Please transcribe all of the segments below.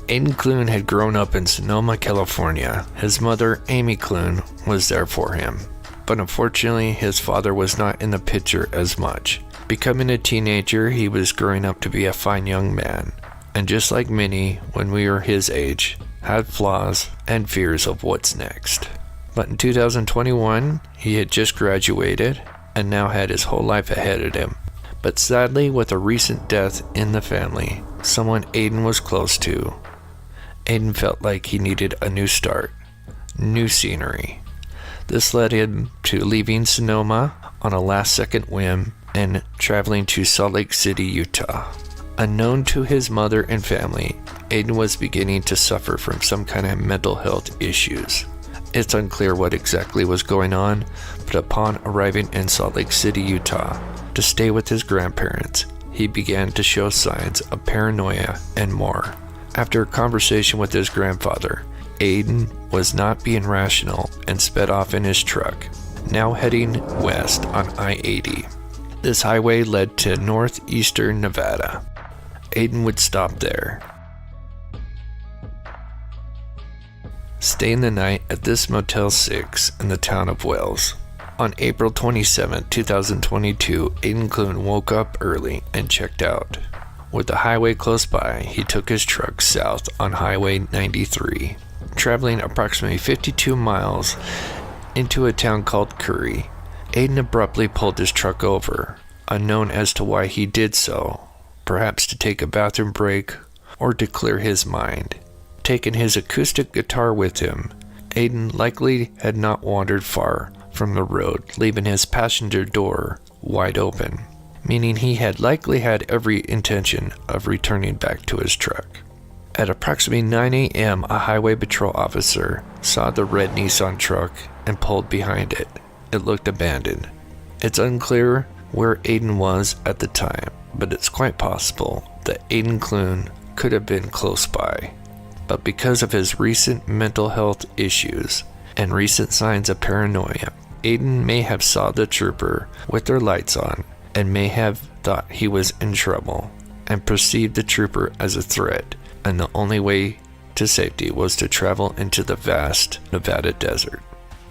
Aidan Clune had grown up in Sonoma, California. His mother, Amy Clune, was there for him. But unfortunately, his father was not in the picture as much. Becoming a teenager, he was growing up to be a fine young man. And just like many, when we were his age, had flaws and fears of what's next. But in 2021, he had just graduated and now had his whole life ahead of him. But sadly, with a recent death in the family, someone Aidan was close to, Aidan felt like he needed a new start, new scenery. This led him to leaving Sonoma on a last-second whim and traveling to Salt Lake City, Utah. Unknown to his mother and family, Aidan was beginning to suffer from some kind of mental health issues. It's unclear what exactly was going on, but upon arriving in Salt Lake City, Utah, to stay with his grandparents, he began to show signs of paranoia and more. After a conversation with his grandfather, Aidan was not being rational and sped off in his truck, now heading west on I-80. This highway led to northeastern Nevada. Aidan would stop there, staying the night at this Motel 6 in the town of Wells. On April 27, 2022, Aidan Clune woke up early and checked out. With the highway close by, he took his truck south on Highway 93, traveling approximately 52 miles into a town called Curry. Aidan abruptly pulled his truck over, unknown as to why he did so, perhaps to take a bathroom break or to clear his mind. Taking his acoustic guitar with him, Aidan likely had not wandered far from the road, leaving his passenger door wide open, meaning he had likely had every intention of returning back to his truck. At approximately 9 a.m., a highway patrol officer saw the red Nissan truck and pulled behind it. It looked abandoned. It's unclear where Aidan was at the time, but it's quite possible that Aidan Clune could have been close by. But because of his recent mental health issues and recent signs of paranoia, Aidan may have saw the trooper with their lights on and may have thought he was in trouble and perceived the trooper as a threat, and the only way to safety was to travel into the vast Nevada desert.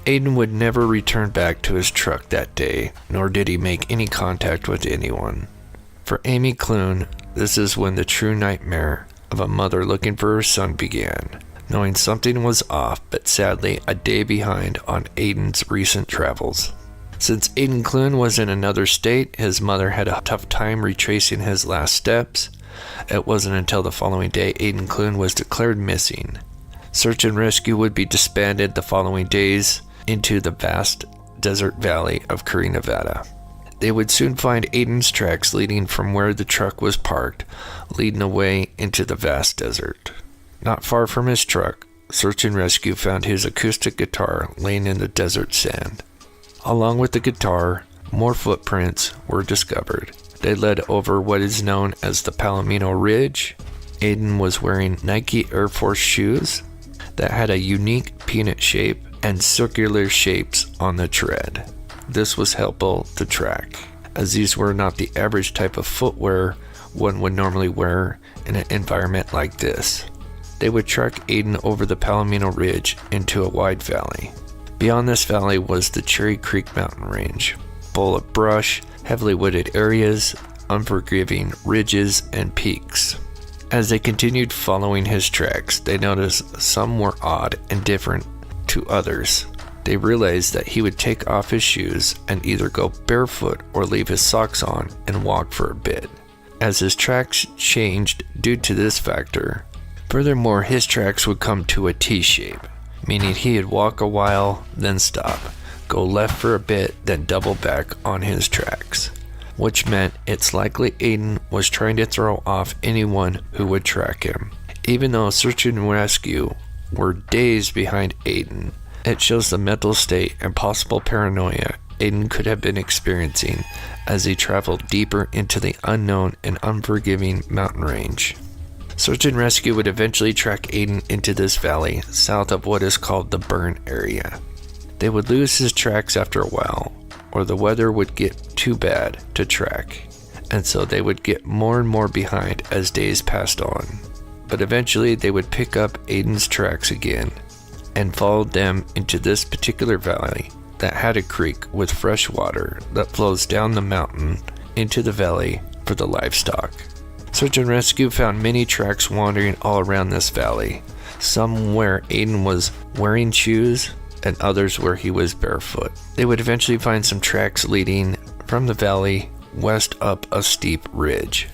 Aidan would never return back to his truck that day, nor did he make any contact with anyone. For Amy Clune, this is when the true nightmare of a mother looking for her son began, knowing something was off, but sadly a day behind on Aidan's recent travels. Since Aidan Clune was in another state, his mother had a tough time retracing his last steps. It wasn't until the following day Aidan Clune was declared missing. Search and rescue would be disbanded the following days into the vast desert valley of Curry, Nevada. They would soon find Aidan's tracks leading from where the truck was parked, leading away into the vast desert. Not far from his truck, search and rescue found his acoustic guitar laying in the desert sand. Along with the guitar, more footprints were discovered. They led over what is known as the Palomino Ridge. Aidan was wearing Nike Air Force shoes that had a unique peanut shape and circular shapes on the tread. This was helpful to track, as these were not the average type of footwear one would normally wear in an environment like this. They would track Aidan over the Palomino Ridge into a wide valley. Beyond this valley was the Cherry Creek mountain range, full of brush, heavily wooded areas, unforgiving ridges and peaks. As they continued following his tracks, they noticed some were odd and different to others. They realized that he would take off his shoes and either go barefoot or leave his socks on and walk for a bit, as his tracks changed due to this factor. Furthermore, his tracks would come to a T shape, meaning he'd walk a while, then stop, go left for a bit, then double back on his tracks, which meant it's likely Aidan was trying to throw off anyone who would track him. Even though search and rescue were days behind Aidan, it shows the mental state and possible paranoia Aidan could have been experiencing as he traveled deeper into the unknown and unforgiving mountain range. Search and rescue would eventually track Aidan into this valley south of what is called the burn area. They would lose his tracks after a while, or the weather would get too bad to track, and so they would get more and more behind as days passed on. but eventually they would pick up Aidan's tracks again and followed them into this particular valley that had a creek with fresh water that flows down the mountain into the valley for the livestock. Search and rescue found many tracks wandering all around this valley, some where Aidan was wearing shoes and others where he was barefoot. They would eventually find some tracks leading from the valley west up a steep ridge.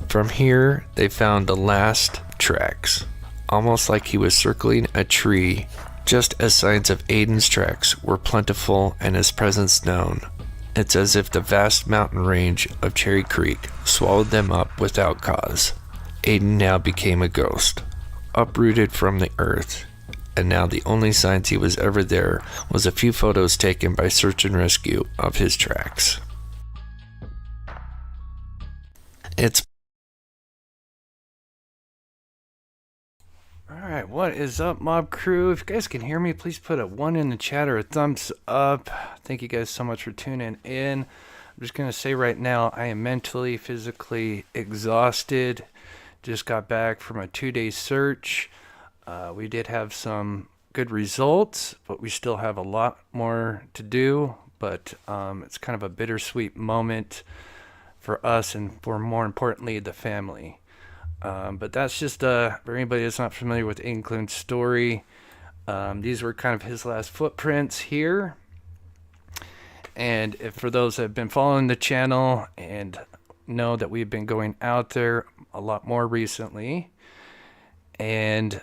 From here, they found the last tracks, almost like he was circling a tree, just as signs of Aidan's tracks were plentiful and his presence known. It's as if the vast mountain range of Cherry Creek swallowed them up without cause. Aidan now became a ghost, uprooted from the earth, and now the only signs he was ever there was a few photos taken by search and rescue of his tracks. Alright, what is up, mob crew? If you guys can hear me, please put a 1 in the chat or a thumbs up. Thank you guys so much for tuning in. I'm just going to say right now, I am mentally, physically exhausted. Just got back from a 2-day search. We did have some good results, but we still have a lot more to do. But it's kind of a bittersweet moment for us and for, more importantly, the family. But that's just for anybody that's not familiar with Aidan Clune's story. These were kind of his last footprints here. And if for those that have been following the channel and know that we've been going out there a lot more recently. And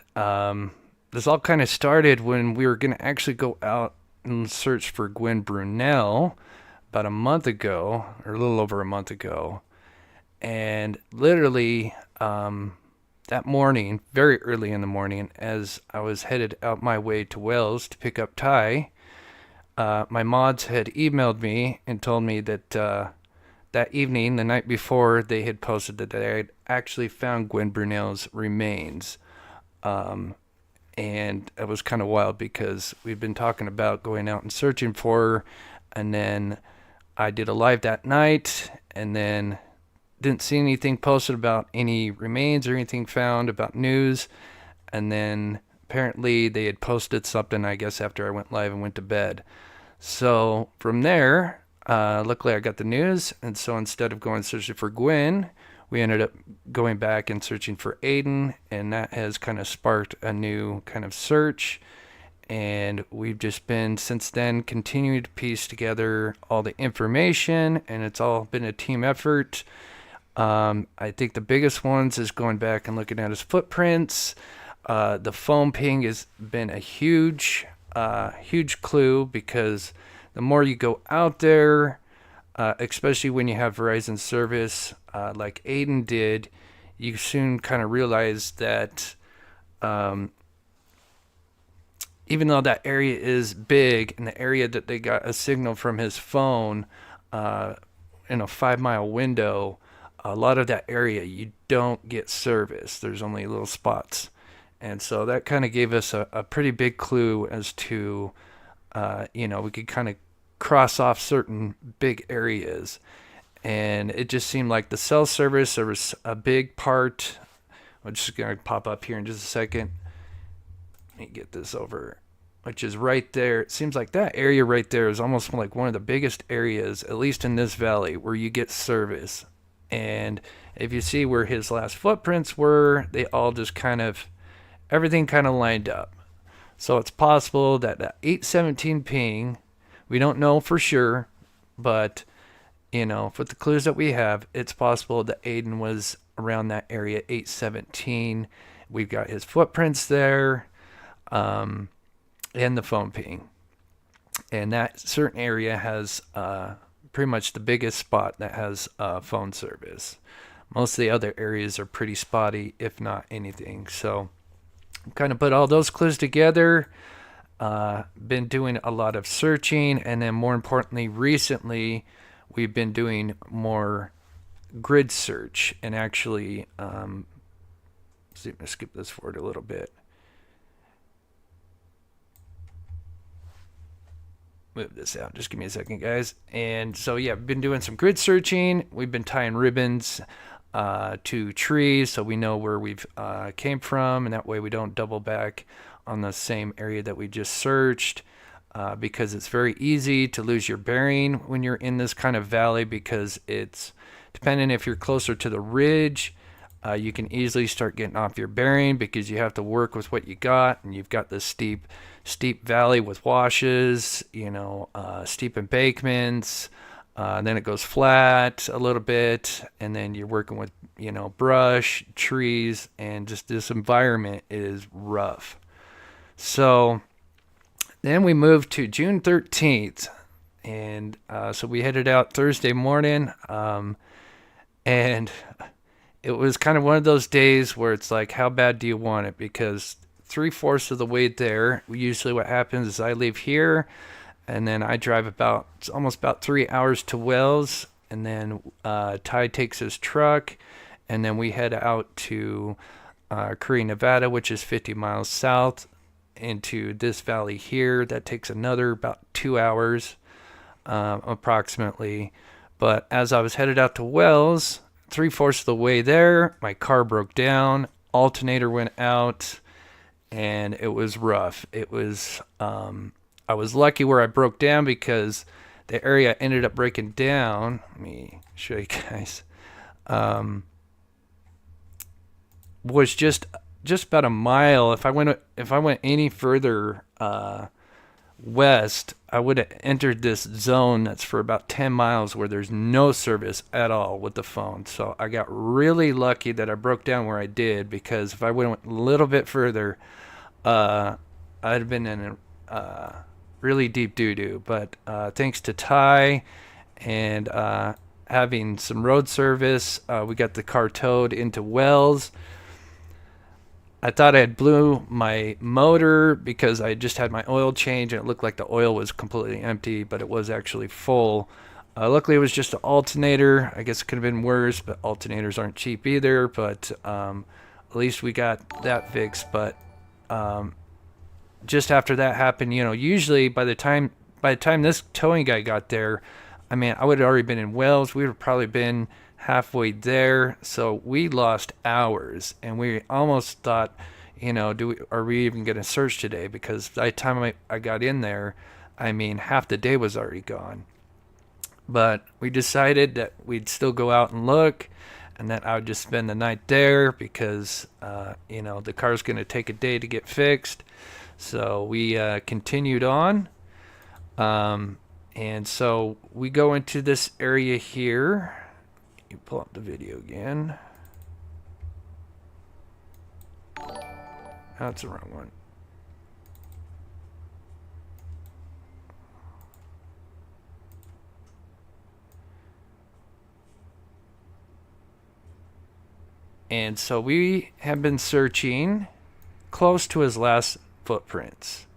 this all kind of started when we were going to actually go out and search for Gwen Brunel about a month ago, or a little over a month ago. And literally that morning, very early in the morning, as I was headed out my way to Wales to pick up Ty, my mods had emailed me and told me that that evening, the night before, they had posted that they had actually found Gwen Brunel's remains. And it was kind of wild because we've been talking about going out and searching for her, and then I did a live that night, and then didn't see anything posted about any remains or anything found about news. And then apparently they had posted something, I guess, after I went live and went to bed. So from there, luckily I got the news. And so instead of going searching for Gwen, we ended up going back and searching for Aidan. And that has kind of sparked a new kind of search. And we've just been, since then, continuing to piece together all the information. And it's all been a team effort. I think the biggest ones is going back and looking at his footprints. The phone ping has been a huge clue, because the more you go out there, especially when you have Verizon service, like Aidan did, you soon kind of realize that even though that area is big, and the area that they got a signal from his phone in a 5-mile window, a lot of that area you don't get service. There's only little spots. And so that kind of gave us a pretty big clue as to, we could kind of cross off certain big areas. And it just seemed like the cell service, there was a big part. I'm just going to pop up here in just a second. Let me get this over, which is right there. It seems like that area right there is almost like one of the biggest areas, at least in this valley, where you get service. And if you see where his last footprints were, they all just kind of, everything kind of lined up. So it's possible that the 817 ping, we don't know for sure, but, with the clues that we have, it's possible that Aidan was around that area, 817. We've got his footprints there, and the phone ping. And that certain area has pretty much the biggest spot that has phone service. Most of the other areas are pretty spotty, if not anything. So kind of put all those clues together. Been doing a lot of searching, and then more importantly, recently we've been doing more grid search. And actually, see if I skip this forward a little bit. Move this out. Just give me a second, guys. And so, yeah, we've been doing some grid searching. We've been tying ribbons. to trees, so we know where we've came from, and that way we don't double back on the same area that we just searched. Because it's very easy to lose your bearing when you're in this kind of valley, because it's depending if you're closer to the ridge, you can easily start getting off your bearing because you have to work with what you got, and you've got this steep valley with washes, steep embankments. Then it goes flat a little bit, and then you're working with brush, trees, and just this environment is rough. So then we moved to June 13th, and so we headed out Thursday morning, and it was kind of one of those days where it's like, how bad do you want it? Because 3/4 of the way there, usually what happens is I leave here, and then I drive almost about 3 hours to Wells, and then Ty takes his truck, and then we head out to Curry, Nevada, which is 50 miles south, into this valley here. That takes another about 2 hours approximately. But as I was headed out to Wells, 3/4 of the way there, my car broke down, alternator went out, and it was rough. It was I was lucky where I broke down, because the area I ended up breaking down, let me show you guys, was just about a mile. If I went any further west, I would have entered this zone that's for about 10 miles where there's no service at all with the phone. So I got really lucky that I broke down where I did, because if I went a little bit further, I'd have been in a really deep doo-doo. But thanks to Ty and having some road service, we got the car towed into Wells. I thought I had blew my motor because I just had my oil change, and it looked like the oil was completely empty, but it was actually full. Luckily, it was just an alternator. I guess it could have been worse, but alternators aren't cheap either. But at least we got that fixed. But just after that happened, usually by the time this towing guy got there, I would have already been in Wells. We would have probably been halfway there. So we lost hours, and we almost thought, are we even going to search today? Because by the time I got in there, half the day was already gone. But we decided that we'd still go out and look, and that I would just spend the night there, because the car's going to take a day to get fixed. So we continued on, and so we go into this area here. You pull up the video again. That's the wrong one. And so we have been searching close to his last footprints.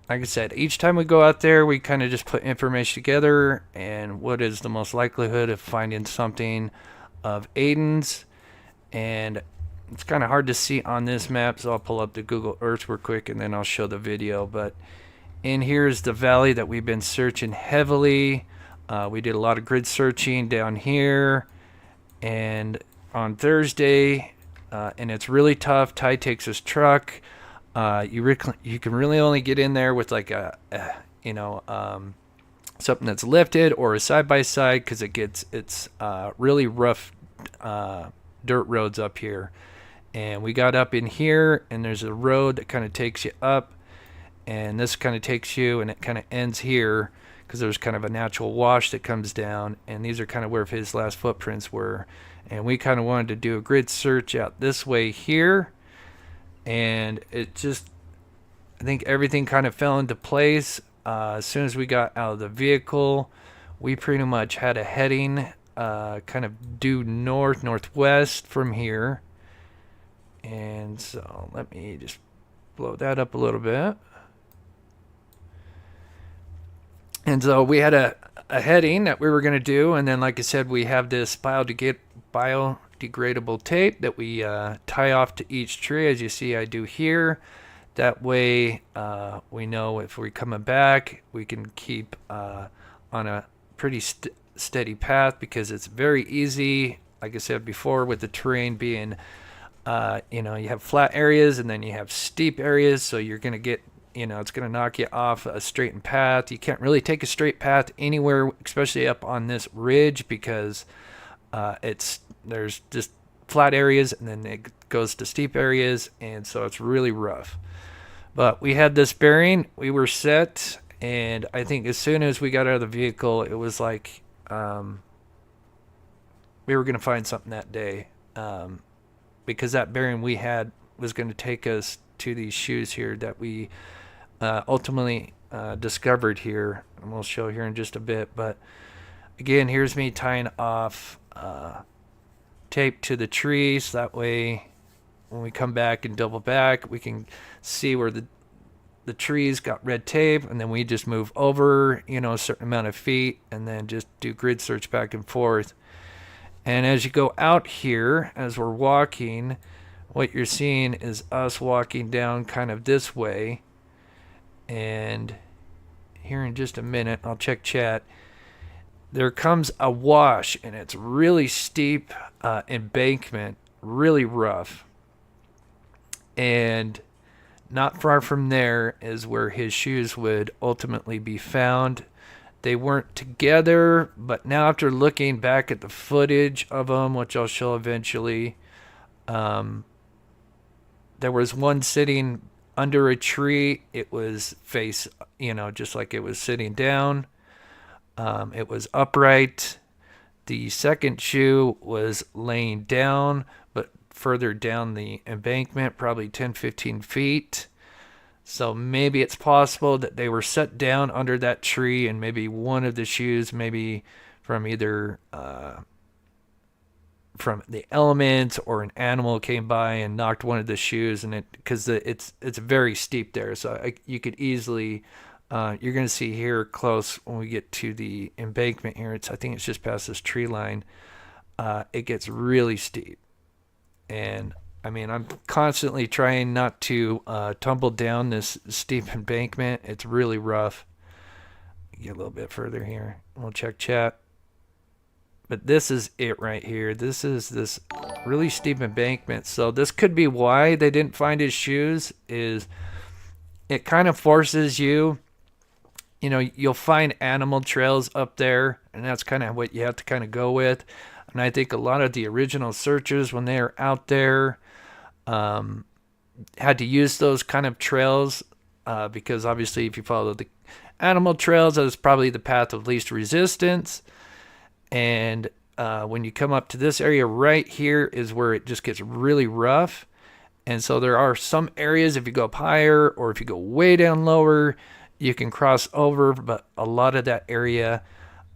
Like I said, each time we go out there, we kind of just put information together and what is the most likelihood of finding something of Aidan's. And it's kind of hard to see on this map, so I'll pull up the Google Earth real quick and then I'll show the video. But in here is the valley that we've been searching heavily. We did a lot of grid searching down here, and on Thursday, and it's really tough. Ty takes his truck. You can really only get in there with like something that's lifted or a side by side, because it's really rough dirt roads up here. And we got up in here, and there's a road that kind of takes you up, and this kind of takes you, and it kind of ends here, because there's kind of a natural wash that comes down, and these are kind of where his last footprints were. And we kind of wanted to do a grid search out this way here, and it just, I think everything kind of fell into place. As soon as we got out of the vehicle, we pretty much had a heading kind of due northwest from here. And so let me just blow that up a little bit. And so we had a heading that we were going to do, and then like I said, we have this biodegradable tape that we tie off to each tree, as you see I do here. That way we know if we're coming back, we can keep on a pretty steady path because it's very easy. Like I said before, with the terrain being, you have flat areas and then you have steep areas, so you're going to get, it's going to knock you off a straightened path. You can't really take a straight path anywhere, especially up on this ridge, because there's just flat areas and then it goes to steep areas, and so it's really rough. But we had this bearing, we were set, and I think as soon as we got out of the vehicle, it was like we were going to find something that day, because that bearing we had was going to take us to these shoes here that we ultimately discovered here, and we'll show here in just a bit. But again, here's me tying off tape to the tree, so that way when we come back and double back, we can see where the trees got red tape, and then we just move over, a certain amount of feet, and then just do grid search back and forth. And as you go out here, as we're walking, what you're seeing is us walking down kind of this way. And here in just a minute, I'll check chat. There comes a wash, and it's really steep embankment, really rough. And not far from there is where his shoes would ultimately be found. They weren't together, but now after looking back at the footage of them, which I'll show eventually, there was one sitting under a tree. It was face, just like it was sitting down. It was upright. The second shoe was laying down, but further down the embankment, probably 10-15 feet. So maybe it's possible that they were set down under that tree, and maybe one of the shoes, maybe from either from the elements or an animal came by and knocked one of the shoes, and because it's very steep there, so you could easily you're going to see here close when we get to the embankment here. I think it's just past this tree line. It gets really steep, and I mean, I'm constantly trying not to tumble down this steep embankment. It's really rough. Get a little bit further here. We'll check chat. But this is it right here. This is this really steep embankment. So this could be why they didn't find his shoes. Is it kind of forces you, you'll find animal trails up there, and that's kind of what you have to kind of go with. And I think a lot of the original searchers, when they were out there, had to use those kind of trails because obviously if you follow the animal trails, that is probably the path of least resistance. And when you come up to this area right here is where it just gets really rough. And so there are some areas, if you go up higher or if you go way down lower, you can cross over. But a lot of that area,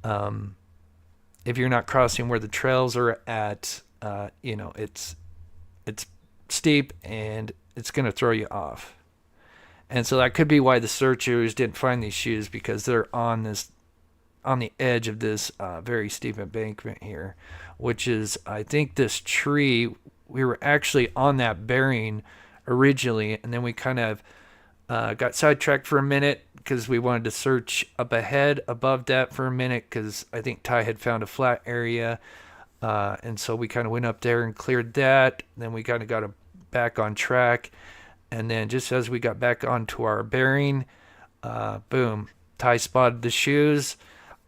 if you're not crossing where the trails are at, it's steep and it's going to throw you off. And so that could be why the searchers didn't find these shoes, because they're on the edge of this very steep embankment here, which is, I think, this tree. We were actually on that bearing originally, and then we kind of got sidetracked for a minute because we wanted to search up ahead above that for a minute, because I think Ty had found a flat area. And so we kind of went up there and cleared that. Then we kind of got back on track. And then just as we got back onto our bearing, boom, Ty spotted the shoes.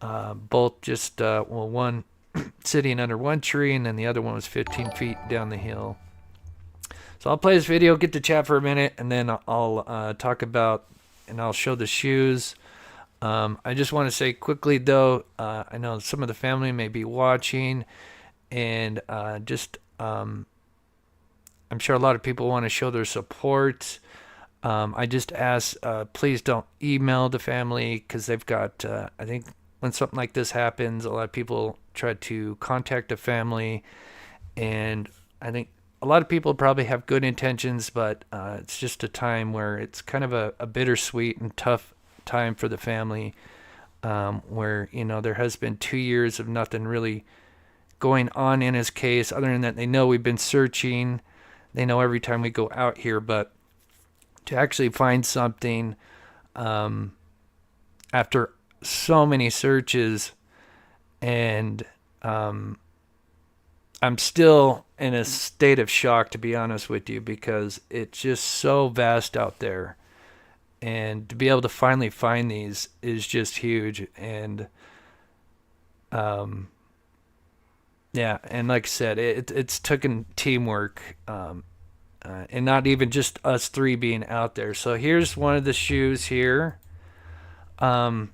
Both just, one sitting under one tree, and then the other one was 15 feet down the hill. So I'll play this video, get to chat for a minute, and then I'll talk about, and I'll show the shoes. I just want to say quickly, though, I know some of the family may be watching, and I'm sure a lot of people want to show their support. I just ask, please don't email the family, because they've got, I think when something like this happens, a lot of people try to contact the family, and I think a lot of people probably have good intentions, but it's just a time where it's kind of a bittersweet and tough time for the family, where, there has been 2 years of nothing really going on in his case. Other than that, they know we've been searching. They know every time we go out here, but to actually find something after so many searches, And I'm still in a state of shock, to be honest with you, because it's just so vast out there. And to be able to finally find these is just huge. And um, yeah, and like I said, it's taken teamwork, and not even just us three being out there. So here's one of the shoes here. Um,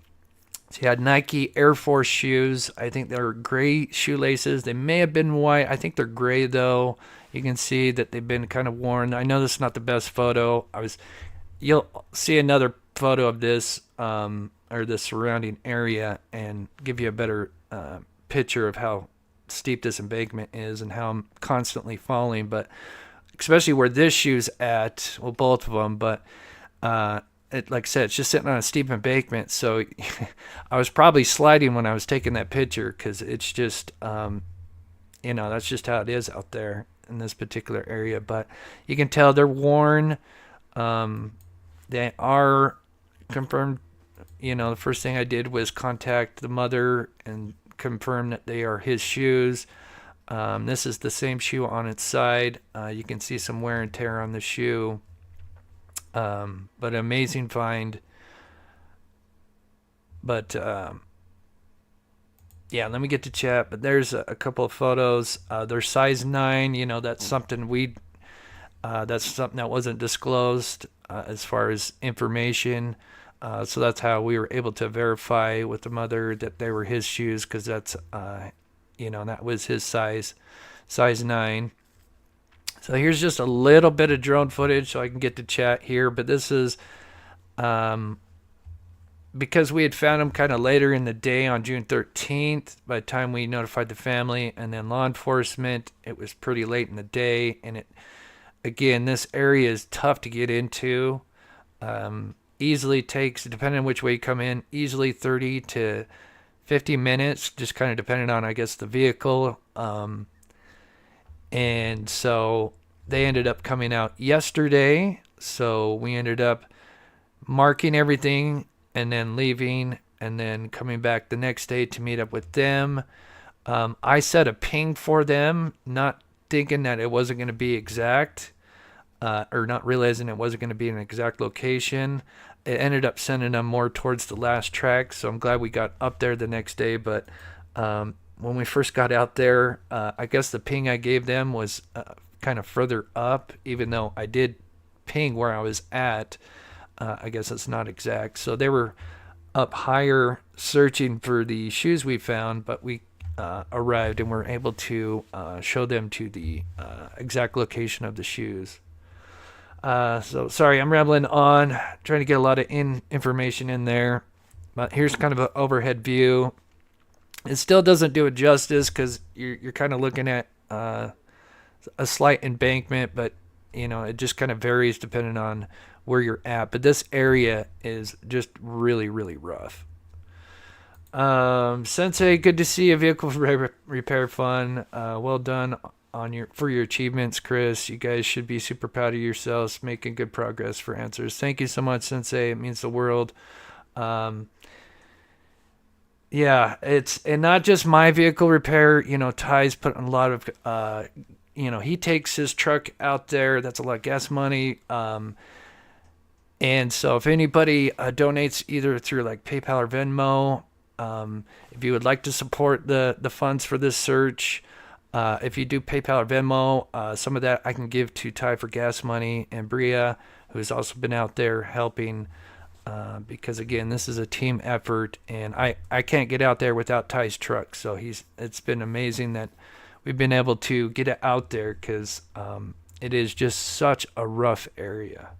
so you had Nike Air Force shoes. I think they're gray shoelaces. They may have been white. I think they're gray though. You can see that they've been kind of worn. I know this is not the best photo. You'll see another photo of this, or the surrounding area, and give you a better picture of how steep this embankment is and how I'm constantly falling. But especially where this shoe's at, well, both of them, but like I said, it's just sitting on a steep embankment. So I was probably sliding when I was taking that picture, because it's just, that's just how it is out there in this particular area. But you can tell they're worn. They are confirmed. The first thing I did was contact the mother and confirm that they are his shoes. This is the same shoe on its side. You can see some wear and tear on the shoe. But amazing find. But yeah, let me get to chat. But there's a couple of photos. They're size 9. That's something that's something that wasn't disclosed as far as information. So that's how we were able to verify with the mother that they were his shoes, because that's, that was his size 9. So here's just a little bit of drone footage so I can get to chat here. But this is because we had found him kind of later in the day on June 13th. By the time we notified the family and then law enforcement, it was pretty late in the day. And again, this area is tough to get into. Easily takes, depending on which way you come in, easily 30 to 50 minutes, just kind of depending on, I guess, the vehicle. And so they ended up coming out yesterday. So we ended up marking everything and then leaving and then coming back the next day to meet up with them. I set a ping for them, not thinking that it wasn't going to be exact, or not realizing it wasn't going to be an exact location. It ended up sending them more towards the last track. So I'm glad we got up there the next day. But when we first got out there, I guess the ping I gave them was kind of further up, even though I did ping where I was at. I guess it's not exact. So they were up higher searching for the shoes we found, but we arrived and were able to show them to the exact location of the shoes. So sorry, I'm rambling on, trying to get a lot of information in there. But here's kind of an overhead view. It still doesn't do it justice, because you're kind of looking at a slight embankment, but it just kind of varies depending on where you're at. But this area is just really, really rough. Sensei, good to see a vehicle repair fun. Well done for your achievements, Chris. You guys should be super proud of yourselves, making good progress for answers. Thank you so much, Sensei. It means the world. Yeah, and not just my vehicle repair. Ty's put in a lot of, he takes his truck out there. That's a lot of gas money. And so if anybody donates either through like PayPal or Venmo, if you would like to support the funds for this search, if you do PayPal or Venmo, some of that I can give to Ty for gas money, and Bria, who's also been out there helping. Because again, this is a team effort, and I can't get out there without Ty's truck. So it's been amazing that we've been able to get it out there, because it is just such a rough area.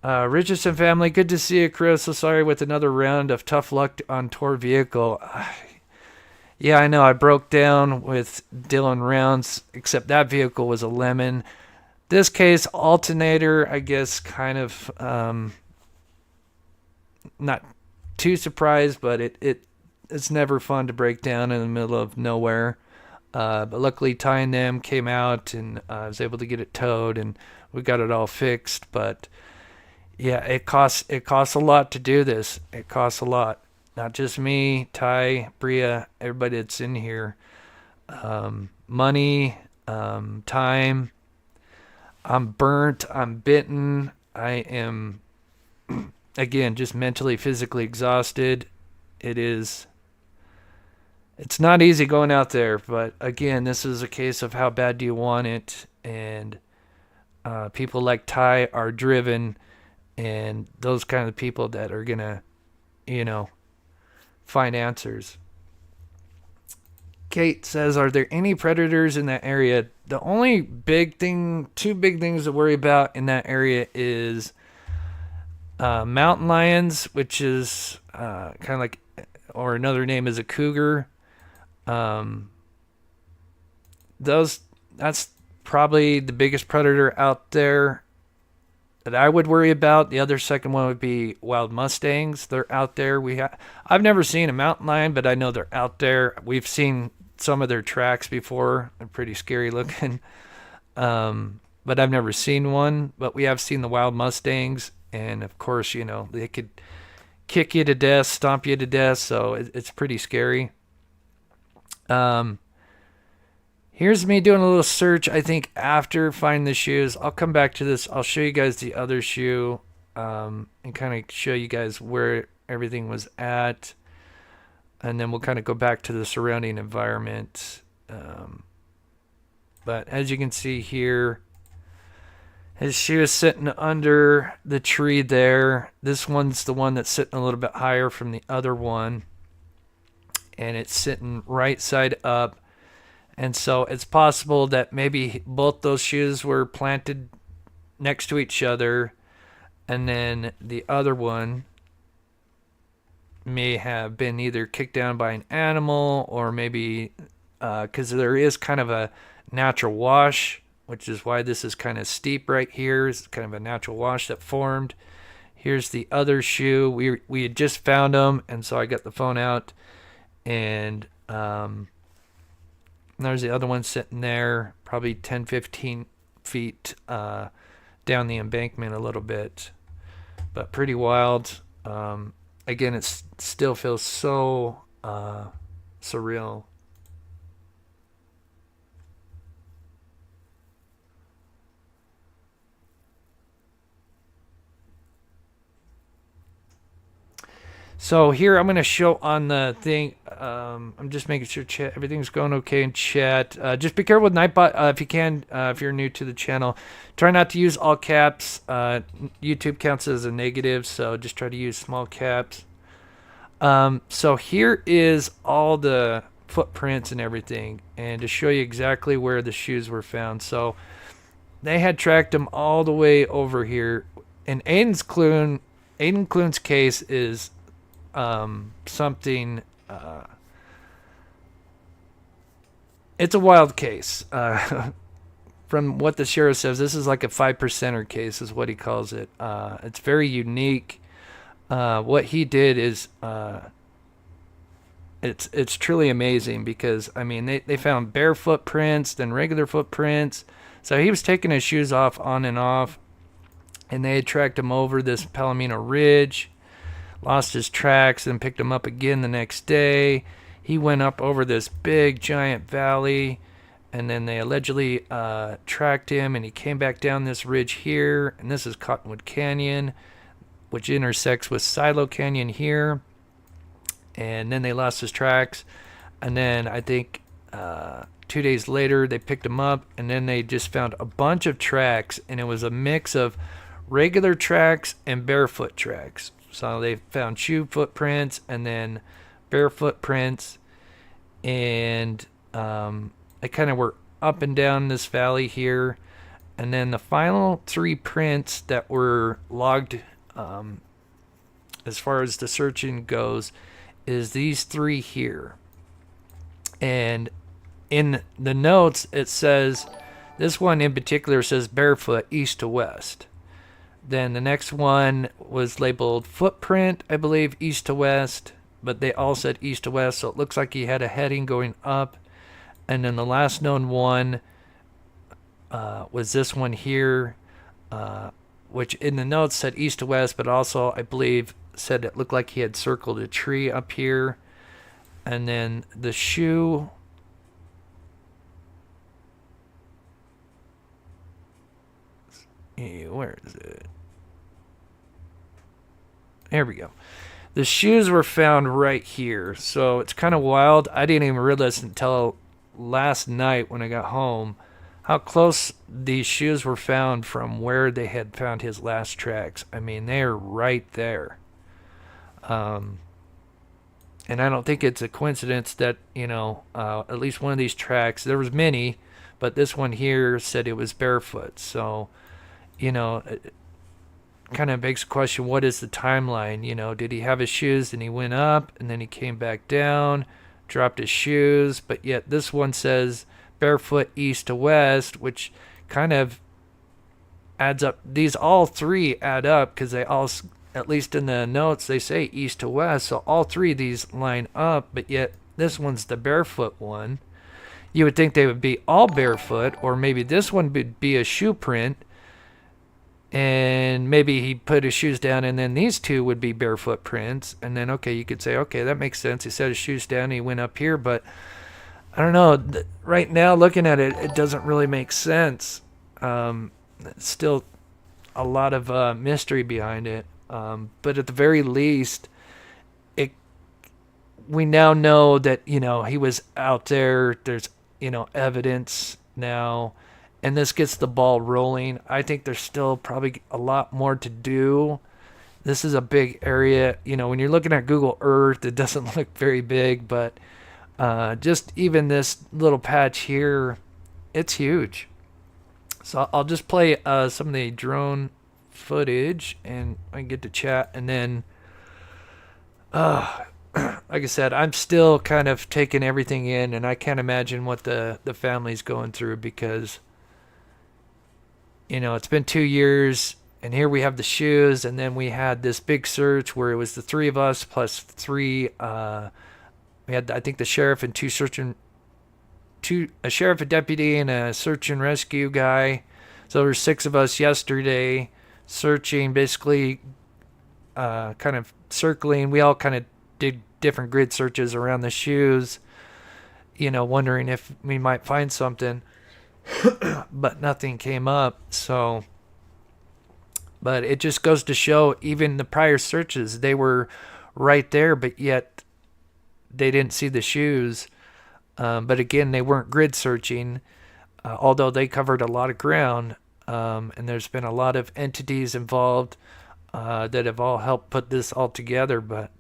Richardson family, good to see you, Chris. So sorry with another round of tough luck on tour vehicle. Yeah, I know I broke down with Dylan Rounds, except that vehicle was a lemon. This case, alternator, I guess, kind of not too surprised, but it's never fun to break down in the middle of nowhere. But luckily, Ty and them came out, and I was able to get it towed, and we got it all fixed. But yeah, it costs a lot to do this. It costs a lot. not just me, Ty, Bria, everybody that's in here. Money, time. I'm burnt. I'm bitten. I am, again, just mentally, physically exhausted. It's not easy going out there, but again, this is a case of how bad do you want it, and people like Ty are driven, and those kind of people that are gonna, find answers. Kate says, are there any predators in that area? The only two big things to worry about in that area is mountain lions, which is kind of like, or another name is a cougar. That's probably the biggest predator out there that I would worry about. The other second one would be wild mustangs. They're out there. I've never seen a mountain lion, but I know they're out there. We've seen some of their tracks before. They're pretty scary looking. But I've never seen one. But we have seen the wild mustangs, and of course, they could kick you to death, stomp you to death. So it's pretty scary. Here's me doing a little search, I think, after finding the shoes. I'll come back to this. I'll show you guys the other shoe and kind of show you guys where everything was at. And then we'll kind of go back to the surrounding environment. But as you can see here, his shoe is sitting under the tree there. This one's the one that's sitting a little bit higher from the other one. And it's sitting right side up. And so it's possible that maybe both those shoes were planted next to each other, and then the other one may have been either kicked down by an animal, or maybe because there is kind of a natural wash, which is why this is kind of steep right here. It's kind of a natural wash that formed. Here's the other shoe. We had just found them, and so I got the phone out, and there's the other one sitting there, probably 10, 15 feet down the embankment a little bit. But pretty wild. Again, it still feels so surreal. So here I'm going to show on the thing. I'm just making sure everything's going okay in chat. Just be careful with Nightbot if you can. If you're new to the channel, try not to use all caps. YouTube counts as a negative, so just try to use small caps. So here is all the footprints and everything, and to show you exactly where the shoes were found. So they had tracked them all the way over here. And Aidan Clune's case is something. It's a wild case. From what the sheriff says, this is like a 5%er case, is what he calls it. It's very unique. What he did is it's truly amazing, because I mean they found bare footprints, then regular footprints. So he was taking his shoes off on and off, and they had tracked him over this Palomino Ridge, lost his tracks, and picked him up again the next day. He went up over this big giant valley, and then they allegedly tracked him, and he came back down this ridge here, and this is Cottonwood Canyon, which intersects with Silo Canyon here. And then they lost his tracks, and then I think 2 days later they picked him up, and then they just found a bunch of tracks, and it was a mix of regular tracks and barefoot tracks. So they found shoe footprints and then bare footprints, and they kind of were up and down this valley here. And then the final 3 prints that were logged as far as the searching goes is these 3 here. And in the notes it says, this one in particular says barefoot east to west. Then the next one was labeled footprint, I believe, east to west, but they all said east to west, so it looks like he had a heading going up. And then the last known one was this one here, which in the notes said east to west, but also I believe said it looked like he had circled a tree up here. And then the shoe, where is it? There we go. The shoes were found right here. So it's kind of wild. I didn't even realize until last night when I got home how close these shoes were found from where they had found his last tracks. I mean, they're right there. And I don't think it's a coincidence that, at least one of these tracks, there was many, but this one here said it was barefoot. So, it kind of begs the question, what is the timeline? Did he have his shoes and he went up and then he came back down, dropped his shoes, but yet this one says barefoot east to west, which kind of adds up. These all three add up because they all, at least in the notes, they say east to west. So all three of these line up, but yet this one's the barefoot one. You would think they would be all barefoot, or maybe this one would be a shoe print, and maybe he put his shoes down, and then these two would be barefoot prints. And then, okay, you could say, okay, that makes sense. He set his shoes down, and he went up here, but I don't know. Right now, looking at it, it doesn't really make sense. It's still a lot of mystery behind it. But at the very least, we now know that, he was out there. There's, evidence now, and this gets the ball rolling. I think there's still probably a lot more to do. This is a big area. When you're looking at Google Earth, it doesn't look very big, but just even this little patch here, it's huge. So I'll just play some of the drone footage and I can get to chat, and then like I said, I'm still kind of taking everything in, and I can't imagine what the family's going through, because it's been 2 years, and here we have the shoes, and then we had this big search where it was the three of us plus three. We had, I think, the sheriff and a sheriff, a deputy, and a search and rescue guy. So there were 6 of us yesterday searching, basically kind of circling. We all kind of did different grid searches around the shoes, wondering if we might find something, but nothing came up. So, but it just goes to show, even the prior searches, they were right there, but yet they didn't see the shoes. But again, they weren't grid searching, although they covered a lot of ground. And there's been a lot of entities involved that have all helped put this all together. But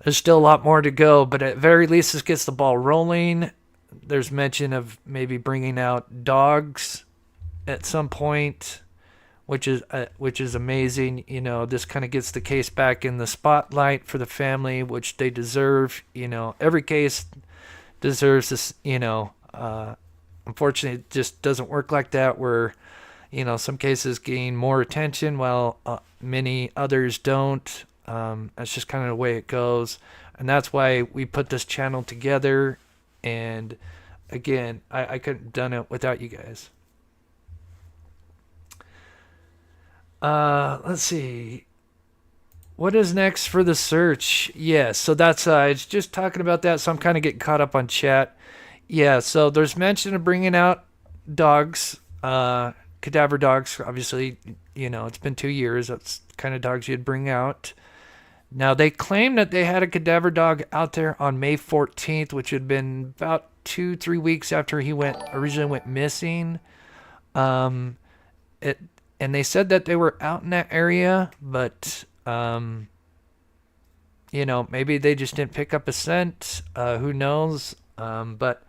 there's still a lot more to go. But at very least, this gets the ball rolling. There's mention of maybe bringing out dogs at some point, which is amazing. This kind of gets the case back in the spotlight for the family, which they deserve. Every case deserves this. Unfortunately, it just doesn't work like that, where some cases gain more attention while many others don't. That's just kind of the way it goes, and that's why we put this channel together. And again, I couldn't have done it without you guys. Let's see. What is next for the search? Yeah, so that's it's just talking about that. So I'm kind of getting caught up on chat. Yeah, so there's mention of bringing out dogs, cadaver dogs. Obviously, it's been 2 years. That's the kind of dogs you'd bring out. Now, they claim that they had a cadaver dog out there on May 14th, which had been about 2-3 weeks after he originally went missing. And they said that they were out in that area, but maybe they just didn't pick up a scent. Who knows? But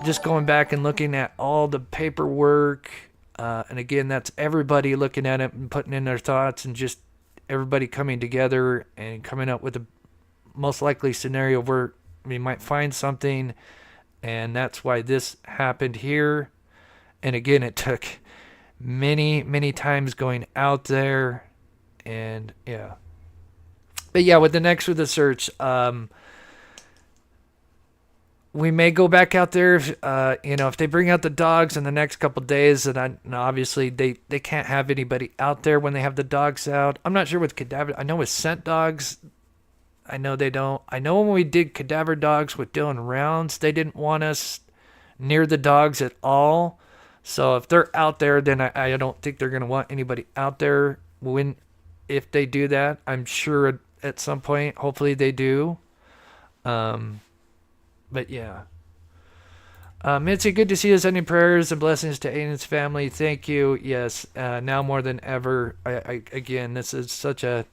just going back and looking at all the paperwork, and again, that's everybody looking at it and putting in their thoughts, and just everybody coming together and coming up with a most likely scenario where we might find something. And that's why this happened here. And again, it took many times going out there, and yeah. But yeah, with the search, we may go back out there, if they bring out the dogs in the next couple of days, and obviously they can't have anybody out there when they have the dogs out. I'm not sure with cadaver. I know with scent dogs, I know they don't. I know when we did cadaver dogs with Dylan Rounds, they didn't want us near the dogs at all. So if they're out there, then I don't think they're going to want anybody out there if they do that. I'm sure at some point, hopefully they do. But yeah. Mitzi, good to see you. Sending prayers and blessings to Aidan's family. Thank you. Yes, now more than ever. Again, this is such a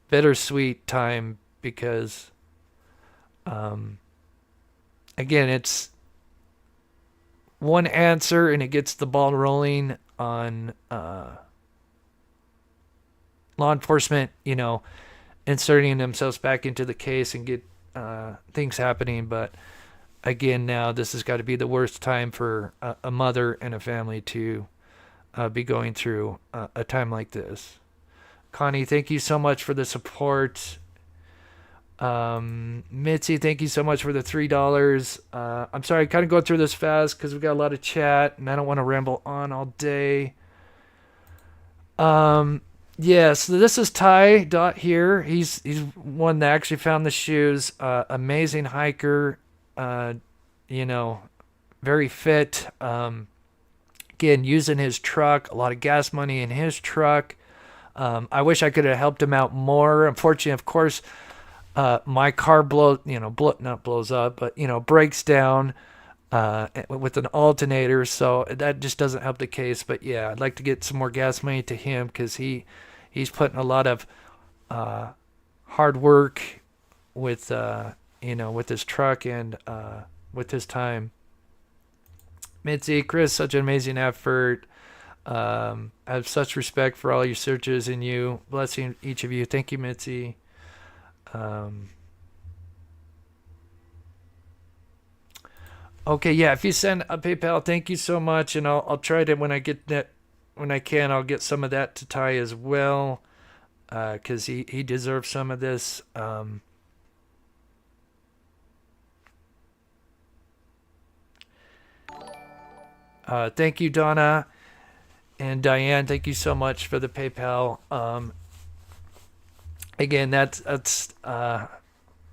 bittersweet time because, again, it's one answer and it gets the ball rolling on law enforcement, inserting themselves back into the case and get things happening. But again, now this has got to be the worst time for a mother and a family to be going through a time like this. Connie, thank you so much for the support. Mitzi, thank you so much for the $3. I'm sorry, I kind of go through this fast because we've got a lot of chat and I don't want to ramble on all day. So this is Ty Dot here. He's one that actually found the shoes. Amazing hiker. Very fit. Again, using his truck, a lot of gas money in his truck. I wish I could have helped him out more. Unfortunately, of course, my car blows up, but breaks down with an alternator, so that just doesn't help the case. But yeah, I'd like to get some more gas money to him because he's putting a lot of hard work with with his truck and with his time. Mitzi, Chris, such an amazing effort. I have such respect for all your searches and you. Blessing each of you. Thank you, Mitzi. Okay, yeah, if you send a PayPal, thank you so much, and I'll try to when I can, I'll get some of that to Ty as well, because he deserves some of this. Thank you, Donna and Diane. Thank you so much for the PayPal. Again, that's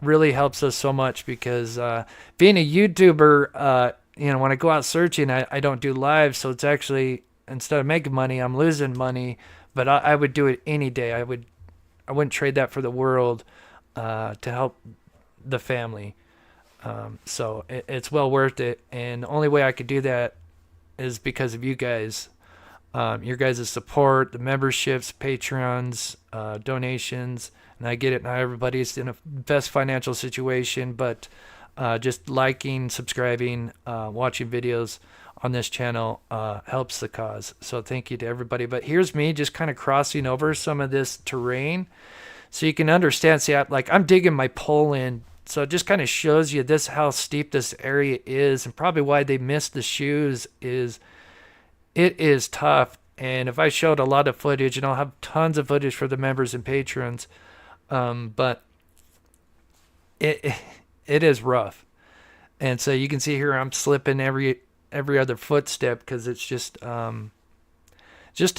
really helps us so much because being a YouTuber, when I go out searching, I don't do live, so it's actually instead of making money, I'm losing money. But I would do it any day. I wouldn't trade that for the world to help the family. So it's well worth it. And the only way I could do that is because of you guys. Your guys' support, the memberships, Patreons, donations, and I get it. Not everybody's in a best financial situation, but just liking, subscribing, watching videos on this channel helps the cause. So thank you to everybody. But here's me just kind of crossing over some of this terrain so you can understand. See, I'm digging my pole in, so it just kind of shows you how steep this area is, and probably why they missed the shoes is it is tough. And if I showed a lot of footage, and I'll have tons of footage for the members and patrons, but it is rough. And so you can see here I'm slipping every other footstep because it's just a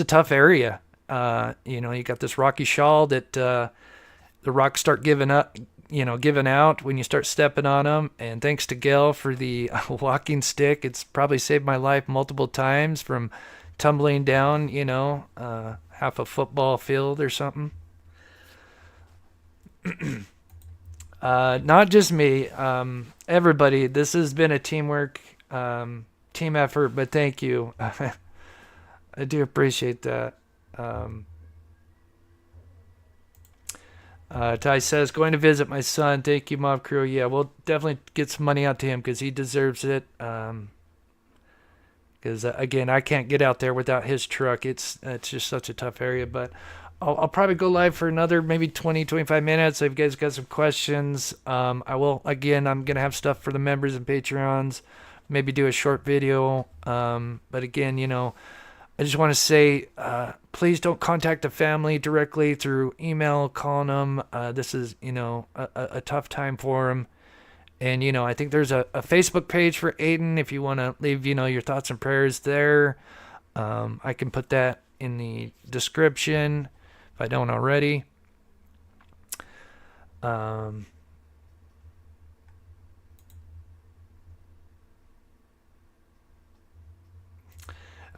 tough area. You got this rocky shawl that the rocks start giving out when you start stepping on them. And thanks to Gail for the walking stick. It's probably saved my life multiple times from tumbling down, half a football field or something. Not just me, everybody. This has been a team effort, but thank you. I do appreciate that. Ty says, going to visit my son. Thank you, Mob Crew. Yeah, we'll definitely get some money out to him because he deserves it. Because, again, I can't get out there without his truck. It's just such a tough area. But I'll probably go live for another maybe 20, 25 minutes. So if you guys got some questions, I will. Again, I'm going to have stuff for the members and Patreons. Maybe do a short video. But, again, I just want to say, please don't contact the family directly through email, calling them. This is, a tough time for them. And, I think there's a Facebook page for Aidan if you want to leave, your thoughts and prayers there. I can put that in the description if I don't already. I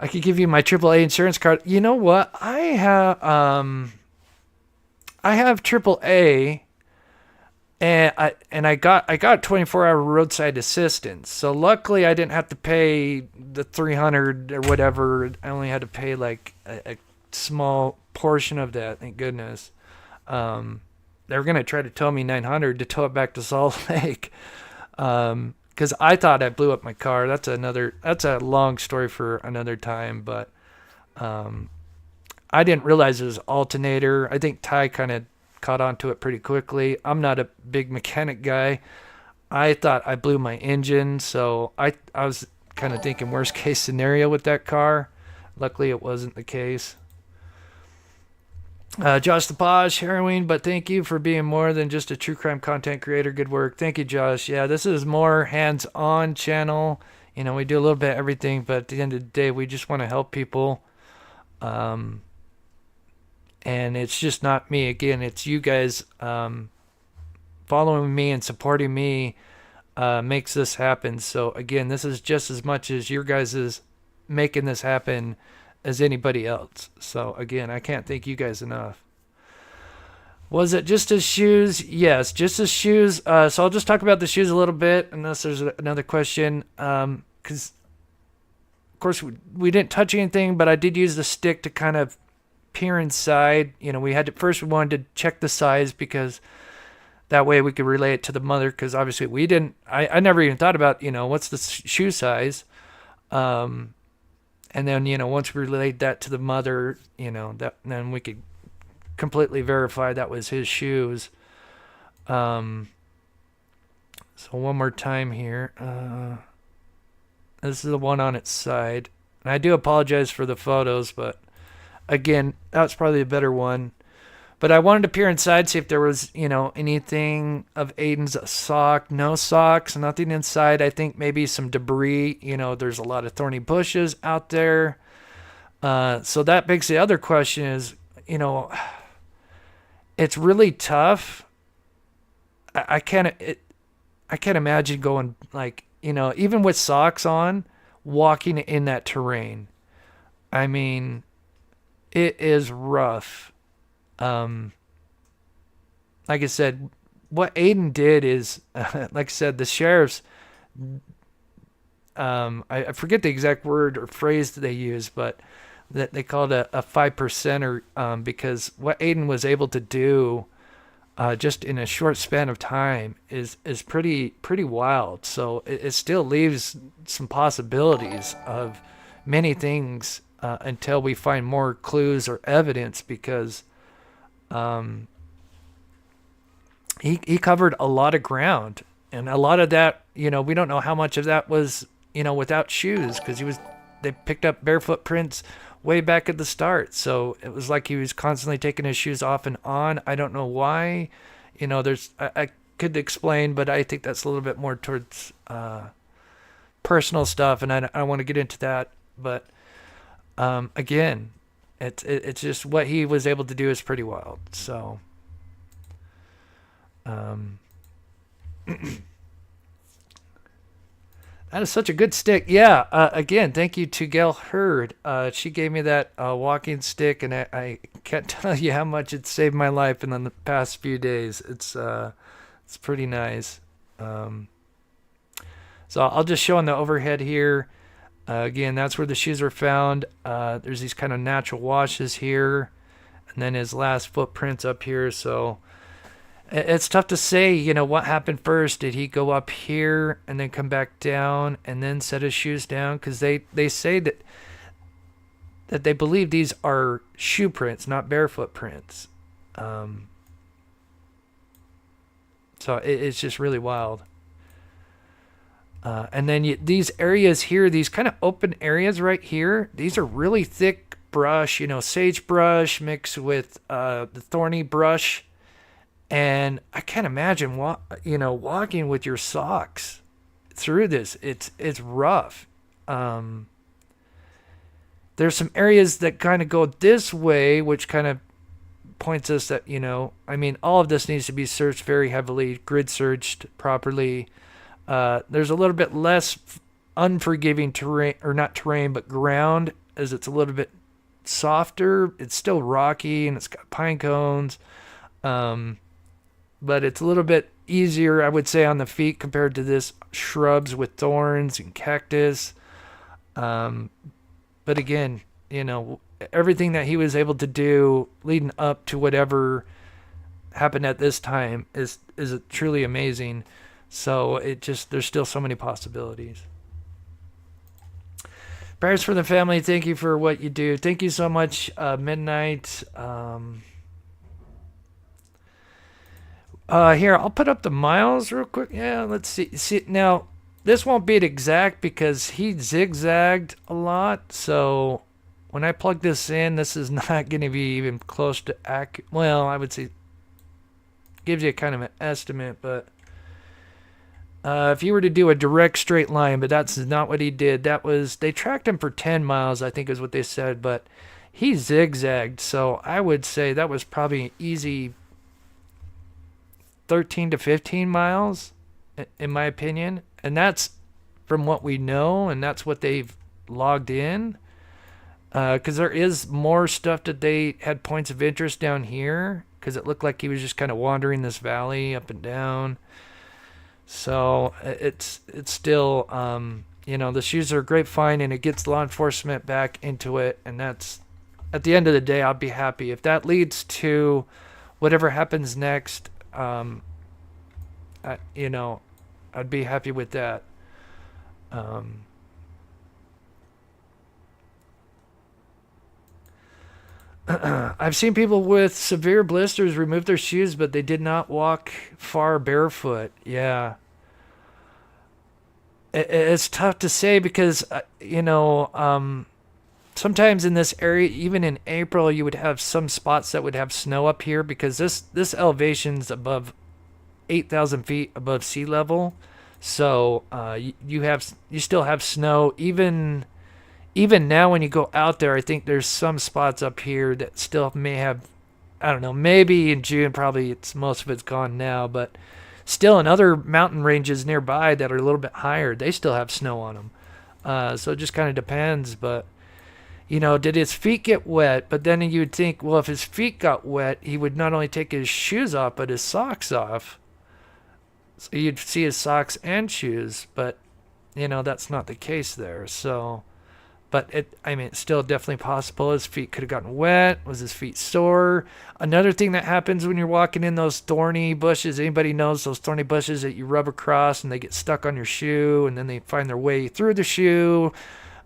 could give you my AAA insurance card. You know what? I have AAA, and I got 24-hour roadside assistance. So luckily I didn't have to pay the $300 or whatever. I only had to pay like a small portion of that. Thank goodness. They were gonna try to tow me $900 to tow it back to Salt Lake. Because I thought I blew up my car. That's a long story for another time, but I didn't realize it was alternator. I think Ty kind of caught on to it pretty quickly. I'm not a big mechanic guy. I thought I blew my engine, so I was kind of thinking worst case scenario with that car. Luckily, it wasn't the case. Josh the Posh, heroin, but thank you for being more than just a true crime content creator. Good work. Thank you, Josh. Yeah, this is more hands-on channel. We do a little bit of everything, but at the end of the day, we just want to help people. And it's just not me. Again, it's you guys following me and supporting me makes this happen. So, again, this is just as much as your guys is making this happen as anybody else. So again, I can't thank you guys enough. Was it just his shoes? Yes, just his shoes. So I'll just talk about the shoes a little bit, unless there's another question. Because, of course, we didn't touch anything, but I did use the stick to kind of peer inside. We wanted to check the size, because that way we could relay it to the mother, because obviously we didn't. I never even thought about, what's the shoe size. And then, once we relayed that to the mother, then we could completely verify that was his shoes. So one more time here. This is the one on its side. And I do apologize for the photos, but again, that's probably a better one. But I wanted to peer inside, see if there was, anything of Aidan's sock. No socks, nothing inside. I think maybe some debris. There's a lot of thorny bushes out there. So that begs the other question is, it's really tough. I can't imagine going even with socks on, walking in that terrain. I mean, it is rough. Like I said, what Aidan did is, like I said, the sheriffs, I forget the exact word or phrase that they use, but that they called a 5%er, because what Aidan was able to do, just in a short span of time is pretty wild. So it still leaves some possibilities of many things, until we find more clues or evidence, because he covered a lot of ground, and a lot of that, we don't know how much of that was, without shoes, because they picked up barefoot prints way back at the start. So it was like he was constantly taking his shoes off and on. I don't know why, I could explain, but I think that's a little bit more towards, personal stuff. And I don't want to get into that, but, again, it's just what he was able to do is pretty wild. So, that is such a good stick. Yeah. Again, thank you to Gail Hurd. She gave me that walking stick, and I can't tell you how much it saved my life in the past few days. It's pretty nice. So I'll just show on the overhead here. Again, that's where the shoes were found. There's these kind of natural washes here, and then his last footprints up here. So it's tough to say, what happened first. Did he go up here and then come back down and then set his shoes down? Because they say that they believe these are shoe prints, not barefoot prints. So it's just really wild. And then these areas here, these kind of open areas right here, these are really thick brush, sagebrush mixed with the thorny brush. And I can't imagine walking with your socks through this. It's rough. Um, there's some areas that kind of go this way, which kind of points us that, I mean, all of this needs to be searched very heavily, grid searched properly. There's a little bit less unforgiving terrain, or not terrain, but ground, as it's a little bit softer. It's still rocky and it's got pine cones, but it's a little bit easier, I would say, on the feet compared to this shrubs with thorns and cactus. Um, but again, everything that he was able to do leading up to whatever happened at this time is truly amazing. So there's still so many possibilities. Prayers for the family. Thank you for what you do. Thank you so much, Midnight. Here, I'll put up the miles real quick. Yeah, let's see. See now, this won't be exact because he zigzagged a lot. So when I plug this in, this is not going to be even close to accurate. Well, I would say gives you kind of an estimate, but if you were to do a direct straight line, but that's not what he did. They tracked him for 10 miles, I think is what they said, but he zigzagged. So I would say that was probably an easy 13 to 15 miles, in my opinion. And that's from what we know, and that's what they've logged in. Because there is more stuff that they had points of interest down here, because it looked like he was just kind of wandering this valley up and down. So it's still, the shoes are a great find, and it gets law enforcement back into it. And that's, at the end of the day, I'll be happy. If that leads to whatever happens next, I'd be happy with that. I've seen people with severe blisters remove their shoes, but they did not walk far barefoot. Yeah. It's tough to say because, sometimes in this area, even in April, you would have some spots that would have snow up here because this elevation's above 8,000 feet above sea level. So you still have snow even now when you go out there. I think there's some spots up here that still may have, I don't know, maybe in June, probably most of it's gone now, but still in other mountain ranges nearby that are a little bit higher, they still have snow on them. So it just kind of depends. But did his feet get wet? But then you'd think, well, if his feet got wet, he would not only take his shoes off but his socks off. So you'd see his socks and shoes, but that's not the case there. So, but it's still definitely possible his feet could have gotten wet. Was his feet sore? Another thing that happens when you're walking in those thorny bushes, anybody knows those thorny bushes that you rub across and they get stuck on your shoe, and then they find their way through the shoe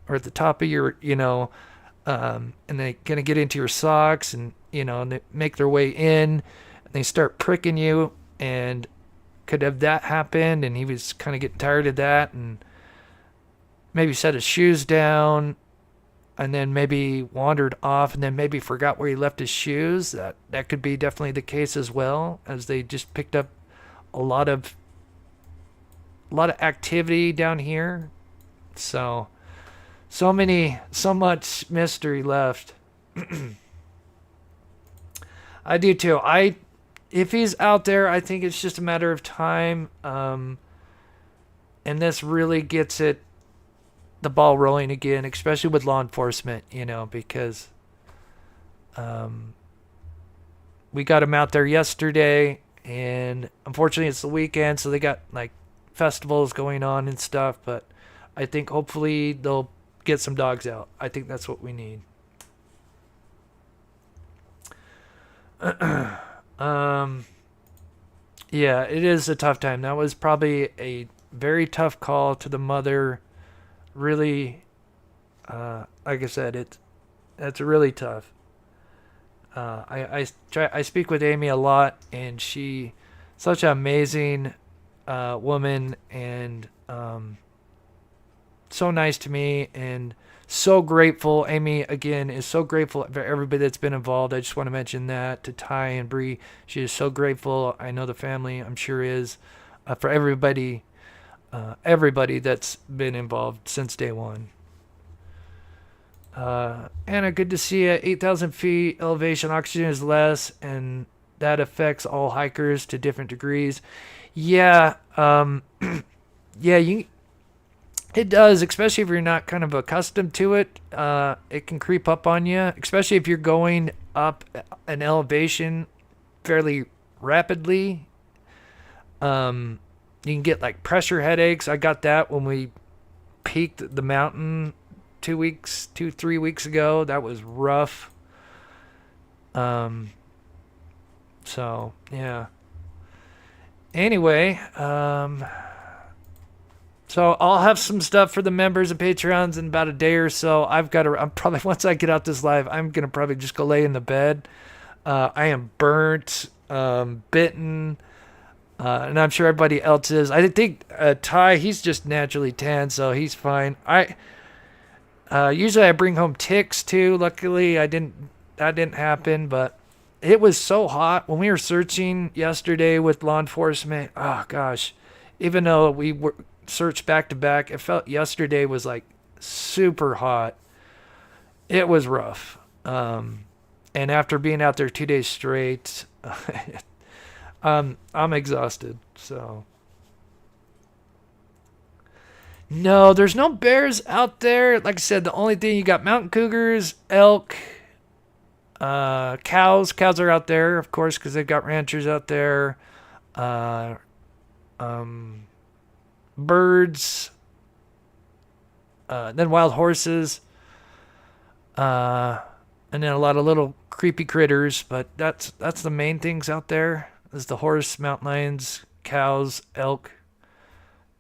or at the top of your, and they kind of get into your socks, and and they make their way in, and they start pricking you, and could have that happened, and he was kind of getting tired of that, and maybe set his shoes down, and then maybe wandered off, and then maybe forgot where he left his shoes. That could be definitely the case as well, as they just picked up a lot of activity down here. So much mystery left. I do too. If he's out there, I think it's just a matter of time. And this really gets the ball rolling again, especially with law enforcement, because we got him out there yesterday, and unfortunately it's the weekend, so they got like festivals going on and stuff, but I think hopefully they'll get some dogs out. I think that's what we need. Yeah, it is a tough time. That was probably a very tough call to the mother. Really, like I said, that's really tough. I speak with Amy a lot, and she, such an amazing woman, and so nice to me, and So grateful. Amy, again, is so grateful for everybody that's been involved. I just want to mention that to Ty and Bree. She is so grateful. I know the family, I'm sure, is for everybody that's been involved since day one. Anna, good to see you. 8,000 feet elevation, oxygen is less, and that affects all hikers to different degrees. Yeah, yeah, it does, especially if you're not kind of accustomed to it. It can creep up on you, especially if you're going up an elevation fairly rapidly. You can get like pressure headaches. I got that when we peaked the mountain 3 weeks ago. That was rough. Um, so yeah. Anyway, so I'll have some stuff for the members and Patreons in about a day or so. I'm probably once I get out this live, I'm gonna probably just go lay in the bed. I am burnt, bitten, and I'm sure everybody else is. I think Ty, he's just naturally tan, so he's fine. I usually I bring home ticks too. Luckily, that didn't happen, but it was so hot when we were searching yesterday with law enforcement. Oh gosh, even though we were searched back to back, it felt yesterday was like super hot. It was rough. And after being out there 2 days straight, I'm exhausted. So no, there's no bears out there. Like I said, the only thing you got mountain cougars, elk, cows. Cows are out there, of course, because they've got ranchers out there. Uh, um, birds, then wild horses, uh, and then a lot of little creepy critters. But that's the main things out there. Is the horse, mountain lions, cows, elk,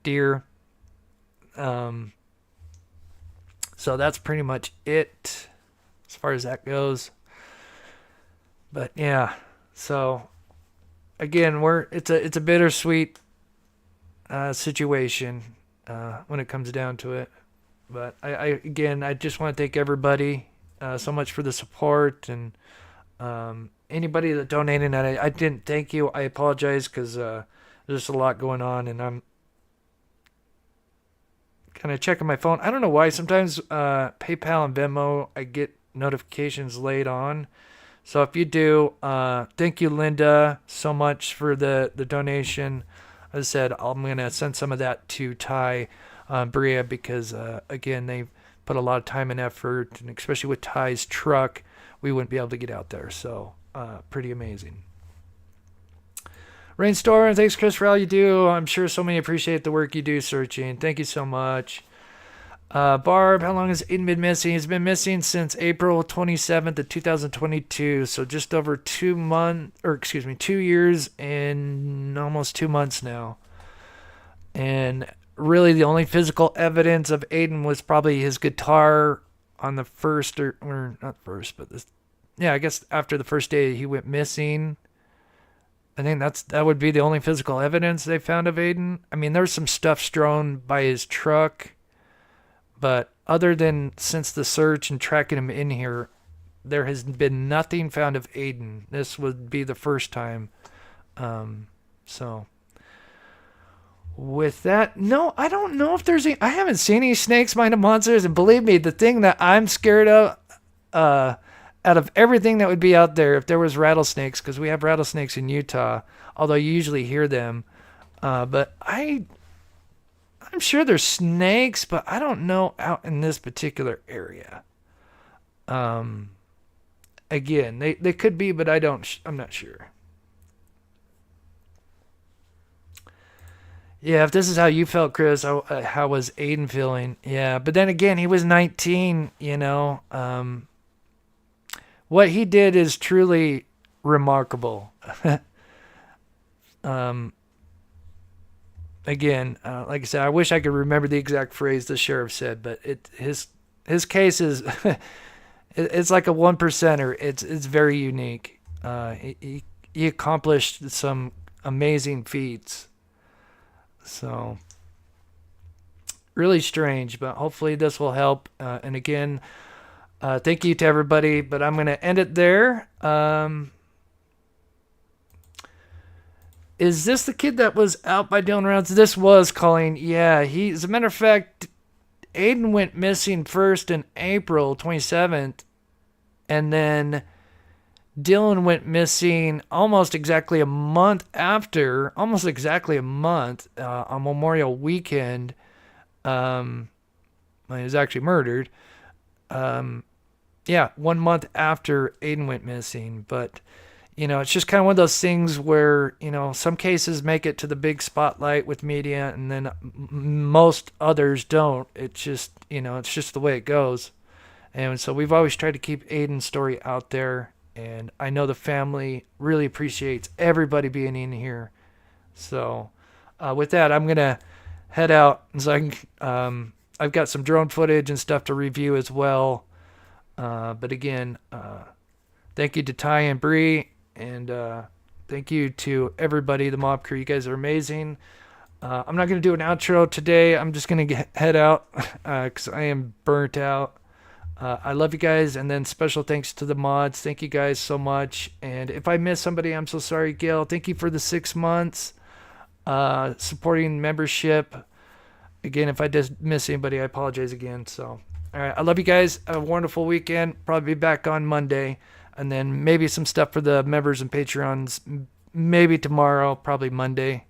deer. Um, so that's pretty much it as far as that goes. But yeah, so again, it's a bittersweet situation when it comes down to it. But I just want to thank everybody so much for the support and anybody that donated. And I didn't thank you. I apologize because there's a lot going on, and I'm kind of checking my phone. I don't know why. Sometimes PayPal and Venmo, I get notifications late on. So if you do, thank you, Linda, so much for the donation. As I said, I'm going to send some of that to Ty Bria because, again, they put a lot of time and effort, and especially with Ty's truck, we wouldn't be able to get out there. So pretty amazing. Rainstorm, thanks, Chris, for all you do. I'm sure so many appreciate the work you do searching. Thank you so much. Barb, how long has Aidan been missing? He's been missing since April 27th of 2022, so just over 2 years and almost 2 months now. And really, the only physical evidence of Aidan was probably his guitar on the first, or not first, but I guess after the first day he went missing. I think that would be the only physical evidence they found of Aidan. I mean, there's some stuff strewn by his truck. But other than since the search and tracking him in here, there has been nothing found of Aidan. This would be the first time. So with that, no, I don't know if there's I haven't seen any snakes, minded monsters, and believe me, the thing that I'm scared of, out of everything that would be out there, if there was rattlesnakes, because we have rattlesnakes in Utah, although you usually hear them, but I'm sure there's snakes, but I don't know out in this particular area. Again, they could be, but I'm not sure. Yeah, if this is how you felt, Chris, how was Aidan feeling? Yeah, but then again, he was 19, you know. What he did is truly remarkable. Again, like I said, I wish I could remember the exact phrase the sheriff said, but his case is it's like a one percenter. It's very unique. He accomplished some amazing feats. So really strange, but hopefully this will help. And again, thank you to everybody, but I'm going to end it there. Is this the kid that was out by Dylan Rounds? This was Colleen. Yeah, as a matter of fact, Aidan went missing first in April 27th, and then Dylan went missing almost exactly a month after, on Memorial Weekend. He was actually murdered. 1 month after Aidan went missing, but it's just kind of one of those things where, some cases make it to the big spotlight with media and then most others don't. It's just, it's just the way it goes. And so we've always tried to keep Aidan's story out there. And I know the family really appreciates everybody being in here. So with that, I'm going to head out. So I've got some drone footage and stuff to review as well. But again, thank you to Ty and Bree. And thank you to everybody, the mob crew. You guys are amazing. I'm not going to do an outro today. I'm just going to head out because I am burnt out. I love you guys. And then special thanks to the mods. Thank you guys so much. And if I miss somebody, I'm so sorry, Gail. Thank you for the 6 months supporting membership. Again, if I did miss anybody, I apologize again. So, all right. I love you guys. Have a wonderful weekend. Probably be back on Monday. And then maybe some stuff for the members and Patreons, maybe tomorrow, probably Monday.